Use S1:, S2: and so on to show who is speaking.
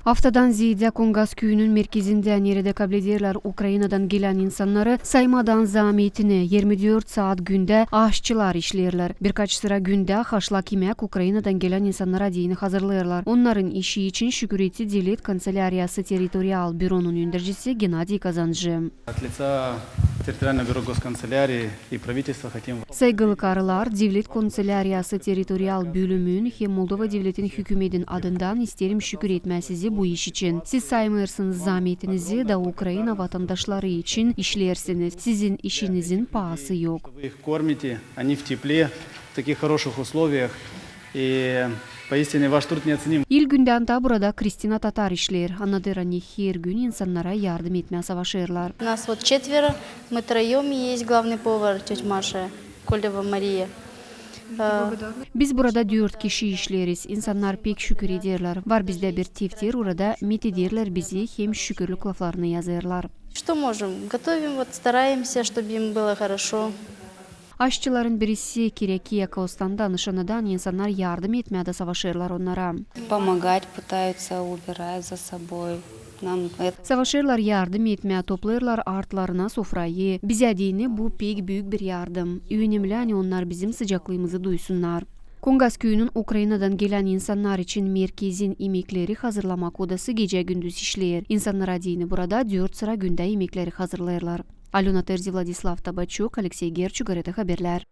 S1: Haftadan ziyade Kongas köyünün merkezinde nerede kabul ederler Ukrayna'dan gelen insanları saymadan zametini 24 saat günde aşçılar işlerler. Birkaç sıra günde haşlak yemek Ukrayna'dan gelen insanlara diyini hazırlarlar. Onların işi için Şüküreti Devlet Kanselariyası Territorial Büro'nun yöneticisi Gennadiy Kazancı. Saygılı karılar, Devlet Kanselariyası Territorial Bölümün hem Moldova Devletin hükümetin adından isterim şükür etmesizi bu iş için. Siz saymırsınız zahmetinizi da Ukrayna vatandaşları için işlersiniz. Sizin işinizin pahası yok. İlk günden de burada Kristina Tatar işler. Anadırani her gün insanlara yardım etmeye savaşırlar.
S2: Нас вот четверо, мы троем, есть главный повар, тетя Маша, Колева Мария.
S1: Biz burada 4 kişi işleriz. İnsanlar pek şükür ederler. Var bizde bir tiftir, orada methederler bizi hem şükürlük laflarını yazarlar.
S2: Что можем? Готовим, вот стараемся, чтобы им было хорошо.
S1: Aşçıların birisi Kirekiya Kostan'da nişanadan insanlar yardım etmeye de savaşırlar onlara.
S3: Помогать пытаются, убирают за собой.
S1: Savaşırlar, yardım etmeye toplarlar artlarına sofrayı. Bize dini bu pek büyük bir yardım. Önemli onlar bizim sıcaklığımızı duysunlar. Kongas köyünün Ukrayna'dan gelen insanlar için merkezin yemekleri hazırlamak odası gece gündüz işler. İnsanlara dini burada 4 sıra günde yemekleri hazırlarlar. Alona Terzi, Vladislav Tabachuk, Alexey Gerchuk, Gareta Haberler.